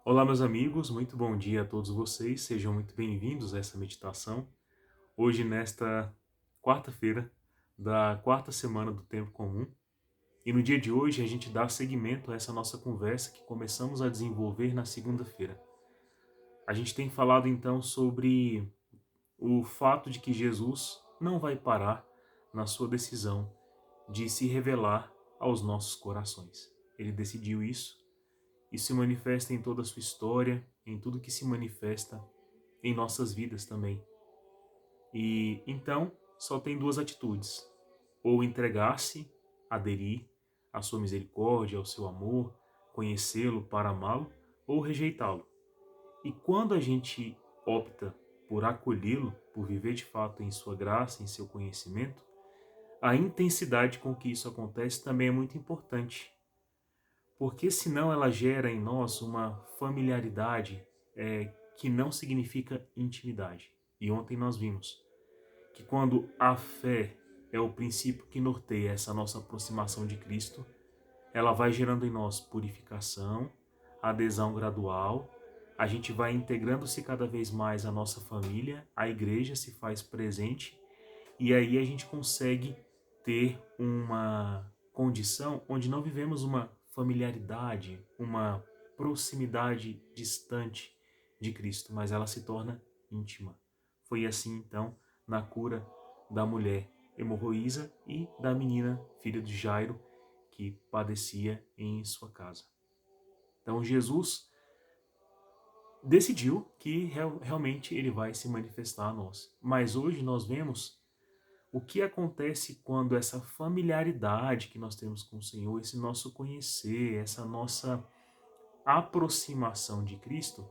Olá, meus amigos, muito bom dia a todos vocês, sejam muito bem-vindos a essa meditação. Hoje, nesta quarta-feira da quarta semana do Tempo Comum, e no dia de hoje a gente dá seguimento a essa nossa conversa que começamos a desenvolver na segunda-feira. A gente tem falado então sobre o fato de que Jesus não vai parar na sua decisão de se revelar aos nossos corações. Ele decidiu isso e se manifesta em toda a sua história, em tudo que se manifesta em nossas vidas também. E então só tem duas atitudes: ou entregar-se, aderir à sua misericórdia, ao seu amor, conhecê-lo para amá-lo, ou rejeitá-lo. E quando a gente opta por acolhê-lo, por viver de fato em sua graça, em seu conhecimento, a intensidade com que isso acontece também é muito importante, porque senão ela gera em nós uma familiaridade que não significa intimidade. E ontem nós vimos que quando a fé é o princípio que norteia essa nossa aproximação de Cristo, ela vai gerando em nós purificação, adesão gradual, a gente vai integrando-se cada vez mais à nossa família, a igreja se faz presente e aí a gente consegue ter uma condição onde não vivemos uma familiaridade, uma proximidade distante de Cristo, mas ela se torna íntima. Foi assim então na cura da mulher hemorroísa e da menina filha de Jairo que padecia em sua casa. Então Jesus decidiu que realmente ele vai se manifestar a nós. Mas hoje nós vemos o que acontece quando essa familiaridade que nós temos com o Senhor, esse nosso conhecer, essa nossa aproximação de Cristo,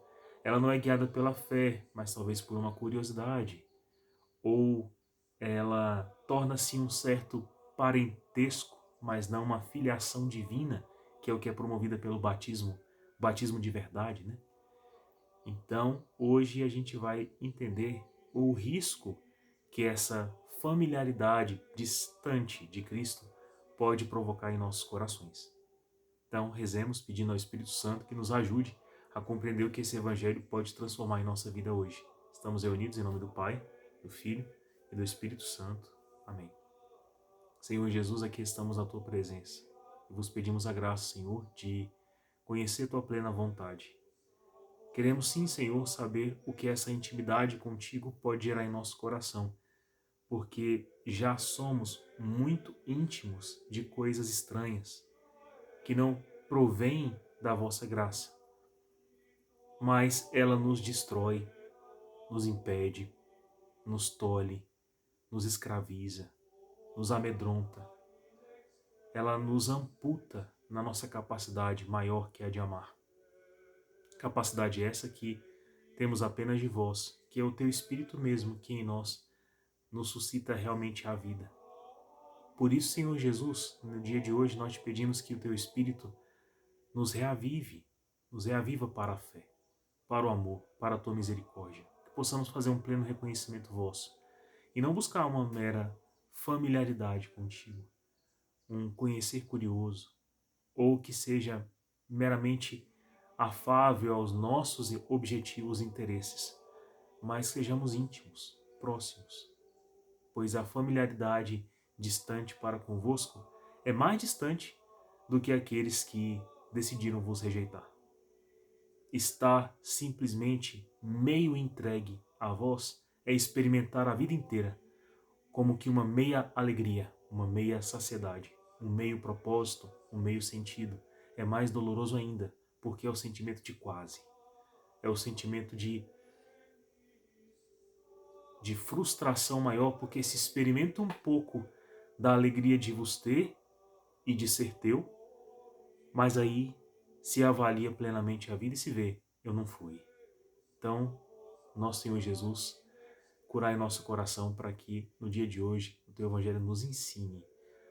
ela não é guiada pela fé, mas talvez por uma curiosidade, ou ela torna-se um certo parentesco, mas não uma filiação divina, que é o que é promovida pelo batismo de verdade, né? Então, hoje a gente vai entender o risco que essa familiaridade distante de Cristo pode provocar em nossos corações. Então, rezemos pedindo ao Espírito Santo que nos ajude a compreender o que esse Evangelho pode transformar em nossa vida hoje. Estamos reunidos em nome do Pai, do Filho e do Espírito Santo. Amém. Senhor Jesus, aqui estamos na Tua presença e vos pedimos a graça, Senhor, de conhecer Tua plena vontade. Queremos sim, Senhor, saber o que essa intimidade contigo pode gerar em nosso coração, porque já somos muito íntimos de coisas estranhas, que não provêm da vossa graça, mas ela nos destrói, nos impede, nos tolhe, nos escraviza, nos amedronta. Ela nos amputa na nossa capacidade maior que é a de amar. Capacidade essa que temos apenas de vós, que é o teu Espírito mesmo que em nós nos suscita realmente a vida. Por isso, Senhor Jesus, no dia de hoje nós te pedimos que o teu Espírito nos reavive, nos reaviva para a fé, para o amor, para a tua misericórdia. Que possamos fazer um pleno reconhecimento vosso e não buscar uma mera familiaridade contigo, um conhecer curioso, ou que seja meramente afável aos nossos objetivos e interesses, mas sejamos íntimos, próximos, pois a familiaridade distante para convosco é mais distante do que aqueles que decidiram vos rejeitar. Estar simplesmente meio entregue a vós é experimentar a vida inteira como que uma meia alegria, uma meia saciedade, um meio propósito, um meio sentido. É mais doloroso ainda, porque é o sentimento de quase. É o sentimento de frustração maior, porque se experimenta um pouco da alegria de vos ter e de ser teu, mas aí se avalia plenamente a vida e se vê, eu não fui. Então, nosso Senhor Jesus, curai nosso coração para que no dia de hoje o teu Evangelho nos ensine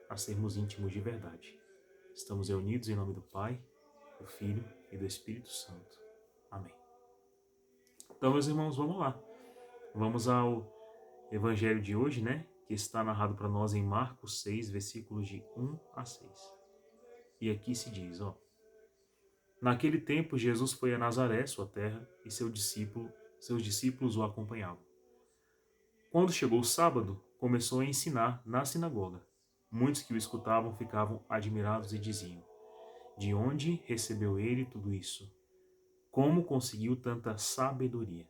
a sermos íntimos de verdade. Estamos reunidos em nome do Pai, do Filho e do Espírito Santo. Amém. Então, meus irmãos, vamos lá. Vamos ao Evangelho de hoje, né? Que está narrado para nós em Marcos 6, versículos de 1 a 6. E aqui se diz, ó: Naquele tempo, Jesus foi a Nazaré, sua terra, e seus discípulos o acompanhavam. Quando chegou o sábado, começou a ensinar na sinagoga. Muitos que o escutavam ficavam admirados e diziam: De onde recebeu ele tudo isso? Como conseguiu tanta sabedoria?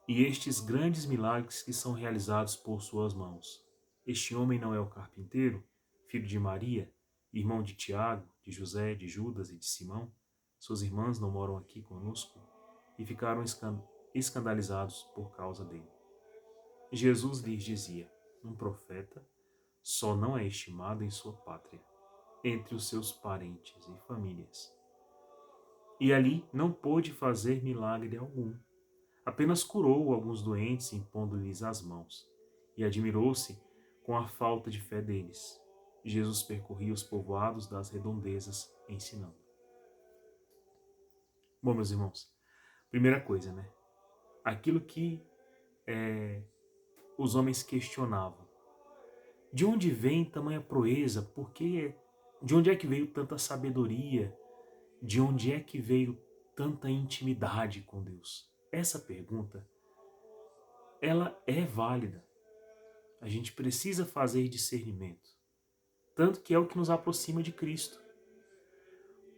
E estes grandes milagres que são realizados por suas mãos. Este homem não é o carpinteiro, filho de Maria, irmão de Tiago, de José, de Judas e de Simão? Suas irmãs não moram aqui conosco? E ficaram escandalizados por causa dele. Jesus lhes dizia: Um profeta só não é estimado em sua pátria, entre os seus parentes e famílias. E ali não pôde fazer milagre algum. Apenas curou alguns doentes impondo-lhes as mãos, e admirou-se com a falta de fé deles. Jesus percorria os povoados das redondezas ensinando. Bom, meus irmãos, primeira coisa, né? Aquilo que os homens questionavam. De onde vem tamanha proeza? De onde é que veio tanta sabedoria? De onde é que veio tanta intimidade com Deus? Essa pergunta, ela é válida. A gente precisa fazer discernimento. Tanto que é o que nos aproxima de Cristo.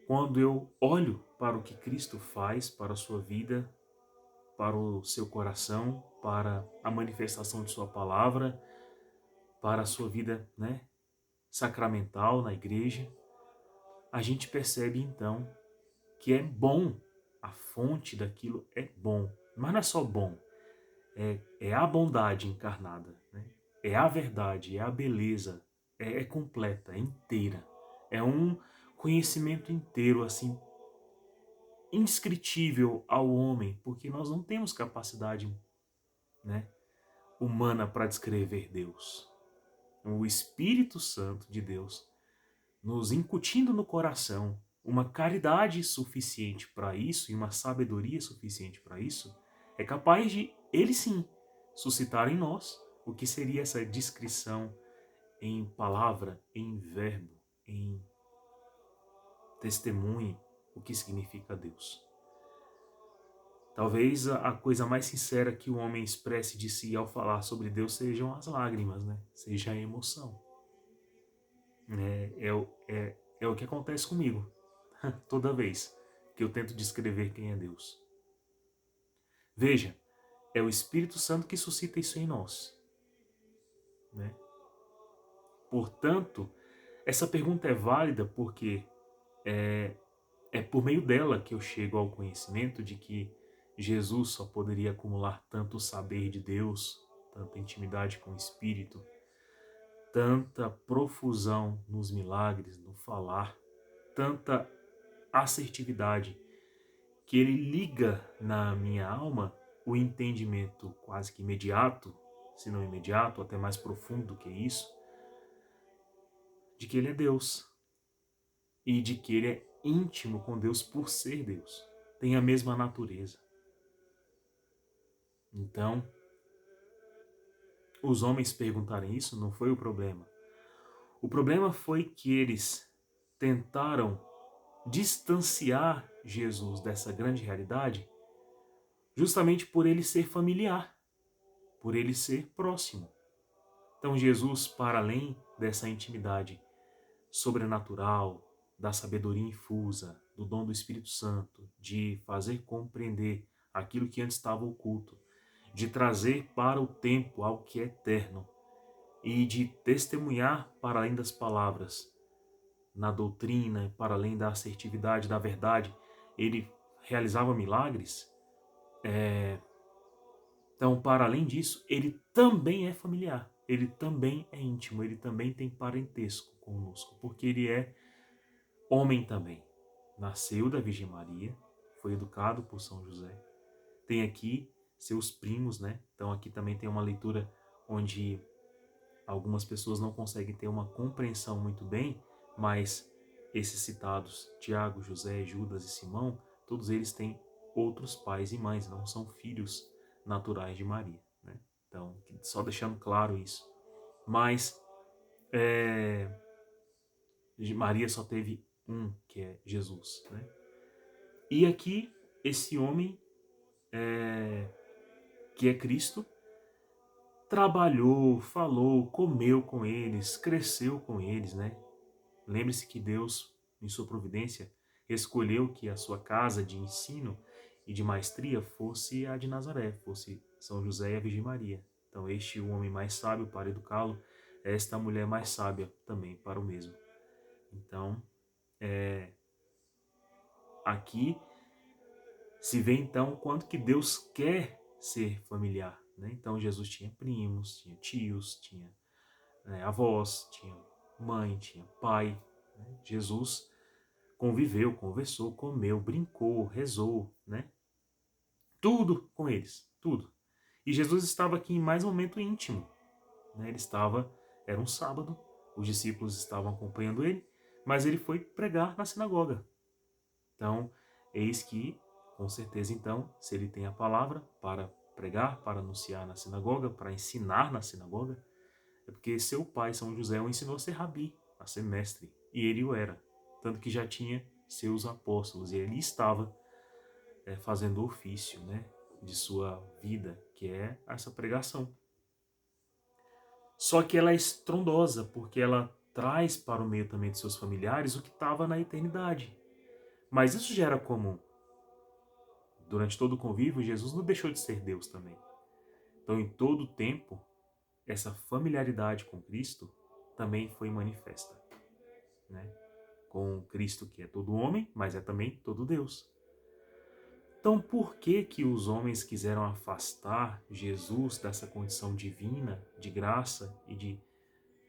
Quando eu olho para o que Cristo faz para a sua vida, para o seu coração, para a manifestação de sua palavra, para a sua vida, sacramental na igreja, a gente percebe então que é bom, a fonte daquilo é bom. Mas não é só bom, é a bondade encarnada, né? É a verdade, é a beleza, é completa, é inteira. É um conhecimento inteiro, assim, inscritível ao homem, porque nós não temos capacidade, né, humana para descrever Deus. O Espírito Santo de Deus nos incutindo no coração uma caridade suficiente para isso e uma sabedoria suficiente para isso, é capaz de, ele sim, suscitar em nós o que seria essa descrição em palavra, em verbo, em testemunho, o que significa Deus. Talvez a coisa mais sincera que o homem expresse de si ao falar sobre Deus sejam as lágrimas, né? Seja a emoção. É o que acontece comigo toda vez que eu tento descrever quem é Deus. Veja, é o Espírito Santo que suscita isso em nós, né? Portanto, essa pergunta é válida porque é por meio dela que eu chego ao conhecimento de que Jesus só poderia acumular tanto saber de Deus, tanta intimidade com o Espírito, tanta profusão nos milagres, no falar, tanta assertividade, que ele liga na minha alma o entendimento quase que imediato, se não imediato, até mais profundo do que isso, de que ele é Deus e de que ele é íntimo com Deus por ser Deus, tem a mesma natureza. Então, os homens perguntarem isso não foi o problema. O problema foi que eles tentaram distanciar Jesus dessa grande realidade justamente por ele ser familiar, por ele ser próximo. Então Jesus, para além dessa intimidade sobrenatural, da sabedoria infusa, do dom do Espírito Santo, de fazer compreender aquilo que antes estava oculto, de trazer para o tempo algo que é eterno e de testemunhar para além das palavras, na doutrina, para além da assertividade, da verdade, ele realizava milagres. Então, para além disso, ele também é familiar, ele também é íntimo, ele também tem parentesco conosco, porque ele é homem também. Nasceu da Virgem Maria, foi educado por São José. Tem aqui seus primos, né? Então aqui também tem uma leitura onde algumas pessoas não conseguem ter uma compreensão muito bem, mas esses citados, Tiago, José, Judas e Simão, todos eles têm outros pais e mães, não são filhos naturais de Maria, né? Então, só deixando claro isso. Mas Maria só teve um, que é Jesus, né? E aqui, esse homem, que é Cristo, trabalhou, falou, comeu com eles, cresceu com eles, né? Lembre-se que Deus, em sua providência, escolheu que a sua casa de ensino e de maestria fosse a de Nazaré, fosse São José e a Virgem Maria. Então, este o homem mais sábio para educá-lo, esta mulher mais sábia também para o mesmo. Então, aqui se vê então quanto que Deus quer ser familiar, né? Então, Jesus tinha primos, tinha tios, tinha avós, tinha mãe, tinha pai. Né? Jesus conviveu, conversou, comeu, brincou, rezou, né? Tudo com eles, tudo. E Jesus estava aqui em mais um momento íntimo, né? Era um sábado, os discípulos estavam acompanhando ele, mas ele foi pregar na sinagoga. Então, eis que, com certeza então, se ele tem a palavra para pregar, para anunciar na sinagoga, para ensinar na sinagoga, é porque seu pai, São José, o ensinou a ser rabi, a ser mestre, e ele o era, tanto que já tinha seus apóstolos, e ele estava fazendo o ofício, né, de sua vida, que é essa pregação. Só que ela é estrondosa, porque ela traz para o meio também de seus familiares o que estava na eternidade. Mas isso já era comum. Durante todo o convívio, Jesus não deixou de ser Deus também. Então, em todo o tempo, essa familiaridade com Cristo também foi manifesta, né? Com Cristo que é todo homem, mas é também todo Deus. Então, por que que os homens quiseram afastar Jesus dessa condição divina, de graça e de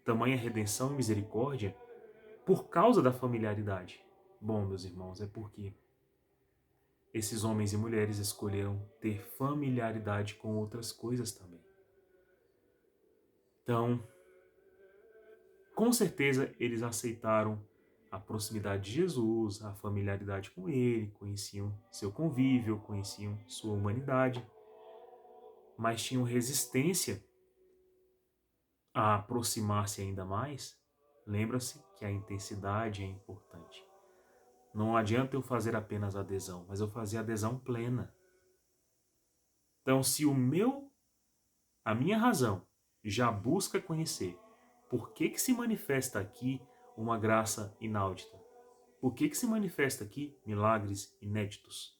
tamanha redenção e misericórdia? Por causa da familiaridade. Bom, meus irmãos, é porque esses homens e mulheres escolheram ter familiaridade com outras coisas também. Então, com certeza eles aceitaram a proximidade de Jesus, a familiaridade com ele, conheciam seu convívio, conheciam sua humanidade, mas tinham resistência a aproximar-se ainda mais. Lembra-se que a intensidade é importante. Não adianta eu fazer apenas adesão, mas eu fazer adesão plena. Então, se a minha razão já busca conhecer por que que se manifesta aqui uma graça inaudita, por que que se manifesta aqui milagres inéditos,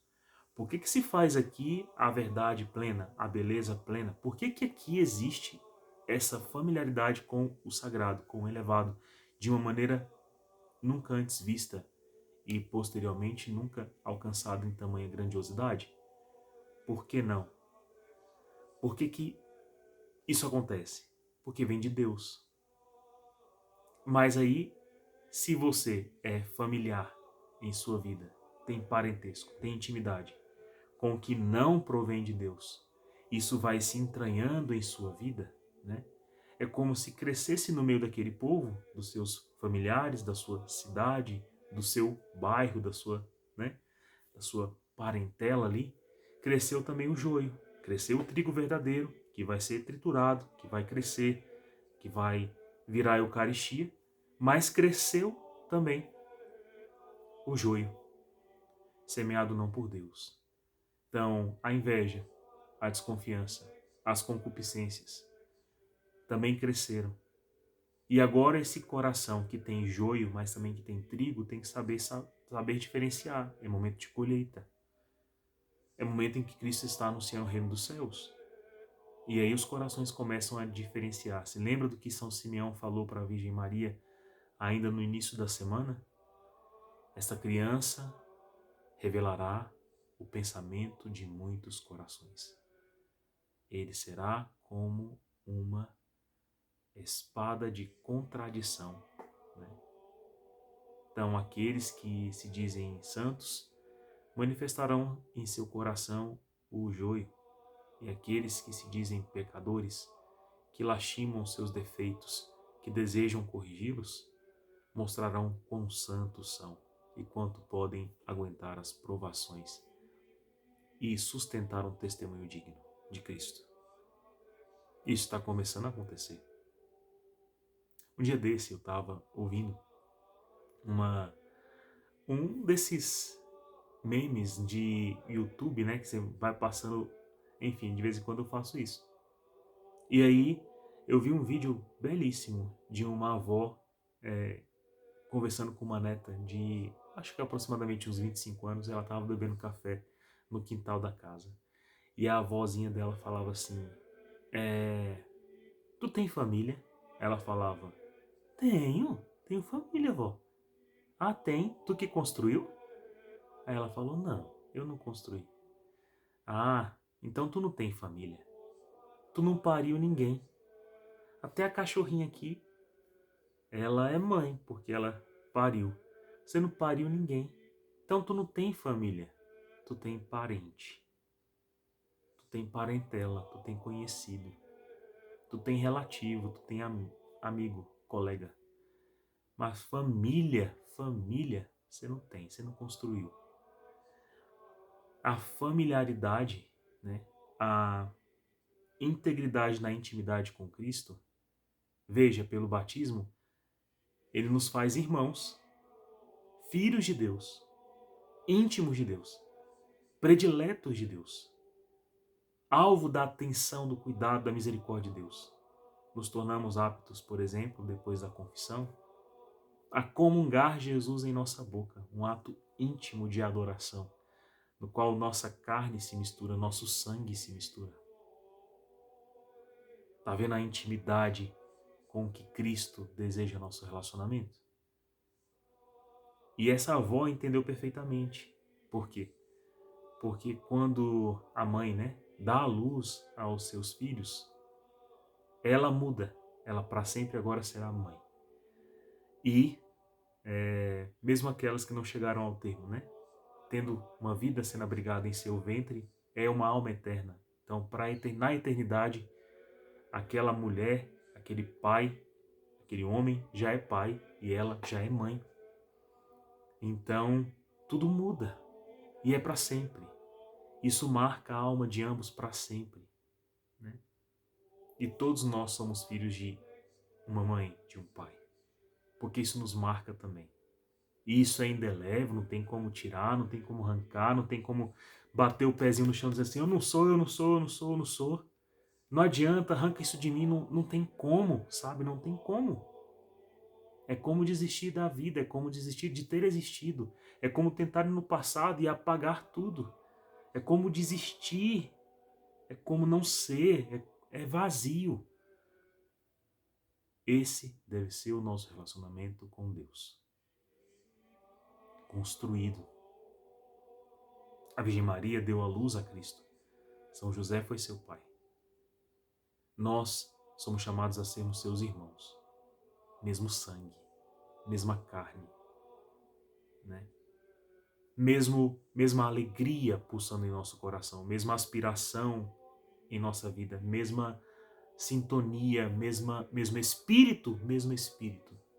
por que que se faz aqui a verdade plena, a beleza plena, por que que aqui existe essa familiaridade com o sagrado, com o elevado, de uma maneira nunca antes vista e posteriormente nunca alcançada em tamanha grandiosidade? Por que não? Por que que isso acontece? Porque vem de Deus. Mas aí, se você é familiar em sua vida, tem parentesco, tem intimidade com o que não provém de Deus, isso vai se entranhando em sua vida, né? É como se crescesse no meio daquele povo, dos seus familiares, da sua cidade, do seu bairro, né, da sua parentela ali, cresceu também o joio, cresceu o trigo verdadeiro, que vai ser triturado, que vai crescer, que vai virar a Eucaristia, mas cresceu também o joio, semeado não por Deus. Então, a inveja, a desconfiança, as concupiscências também cresceram. E agora esse coração que tem joio, mas também que tem trigo, tem que saber diferenciar. É momento de colheita. É momento em que Cristo está anunciando o reino dos céus. E aí os corações começam a diferenciar. Se lembra do que São Simeão falou para a Virgem Maria ainda no início da semana? Esta criança revelará o pensamento de muitos corações. Ele será como uma espada de contradição, né? Então, aqueles que se dizem santos manifestarão em seu coração o joio, e aqueles que se dizem pecadores, que lastimam seus defeitos, que desejam corrigi-los, mostrarão quão santos são e quanto podem aguentar as provações e sustentar um testemunho digno de Cristo. Isso está começando a acontecer. Um dia desse eu estava ouvindo uma um desses memes de YouTube, né, que você vai passando, enfim, de vez em quando eu faço isso. E aí eu vi um vídeo belíssimo de uma avó conversando com uma neta de, acho que aproximadamente uns 25 anos, ela estava bebendo café no quintal da casa. E a avózinha dela falava assim, tu tem família? Ela falava, tenho família, vó. Ah, tem? Tu que construiu? Aí ela falou, não, eu não construí. Ah, então tu não tem família. Tu não pariu ninguém. Até a cachorrinha aqui, ela é mãe, porque ela pariu. Você não pariu ninguém. Então tu não tem família. Tu tem parente. Tu tem parentela, tu tem conhecido. Tu tem relativo, tu tem amigo, colega. Mas família, você não tem, você não construiu. A familiaridade, né, a integridade na intimidade com Cristo, veja, pelo batismo, ele nos faz irmãos, filhos de Deus, íntimos de Deus, prediletos de Deus, alvo da atenção, do cuidado, da misericórdia de Deus. Nos tornamos aptos, por exemplo, depois da confissão, a comungar Jesus em nossa boca, um ato íntimo de adoração, no qual nossa carne se mistura, nosso sangue se mistura. Está vendo a intimidade com que Cristo deseja nosso relacionamento? E essa avó entendeu perfeitamente. Por quê? Porque quando a mãe, né, dá a luz aos seus filhos, ela muda. Ela para sempre agora será mãe. E mesmo aquelas que não chegaram ao termo, né, tendo uma vida sendo abrigada em seu ventre, é uma alma eterna. Então, na eternidade, aquela mulher, aquele pai, aquele homem já é pai e ela já é mãe. Então, tudo muda e é para sempre. Isso marca a alma de ambos para sempre, né? E todos nós somos filhos de uma mãe, de um pai, porque isso nos marca também. E isso é indelével, não tem como tirar, não tem como arrancar, não tem como bater o pezinho no chão e dizer assim, eu não sou, eu não sou, eu não sou, eu não sou. Não adianta, arranca isso de mim, não tem como, sabe? Não tem como. É como desistir da vida, é como desistir de ter existido. É como tentar ir no passado e apagar tudo. É como desistir, é como não ser, é vazio. Esse deve ser o nosso relacionamento com Deus. Construído. A Virgem Maria deu à luz a Cristo. São José foi seu pai. Nós somos chamados a sermos seus irmãos. Mesmo sangue, mesma carne, né? Mesma alegria pulsando em nosso coração, mesma aspiração em nossa vida, mesma sintonia, mesmo espírito,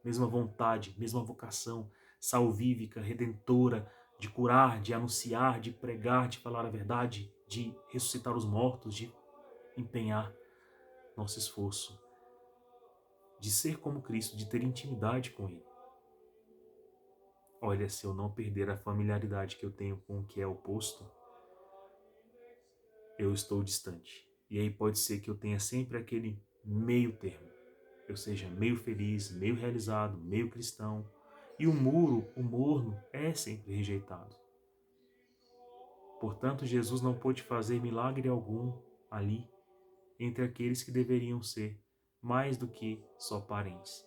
mesma vontade, mesma vocação salvífica, redentora, de curar, de anunciar, de pregar, de falar a verdade, de ressuscitar os mortos, de empenhar nosso esforço, de ser como Cristo, de ter intimidade com Ele. Olha, se eu não perder a familiaridade que eu tenho com o que é oposto, eu estou distante. E aí pode ser que eu tenha sempre aquele meio termo. Eu seja meio feliz, meio realizado, meio cristão. E o morno, é sempre rejeitado. Portanto, Jesus não pôde fazer milagre algum ali entre aqueles que deveriam ser mais do que só parentes.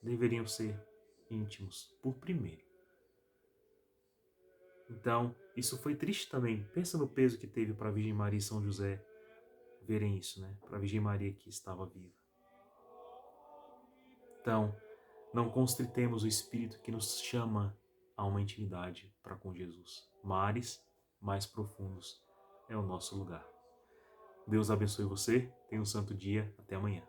Deveriam ser íntimos por primeiro. Então, isso foi triste também. Pensa no peso que teve para a Virgem Maria e São José verem isso, né? Para a Virgem Maria que estava viva. Então, não constritemos o Espírito que nos chama a uma intimidade para com Jesus. Mares mais profundos é o nosso lugar. Deus abençoe você. Tenha um santo dia. Até amanhã.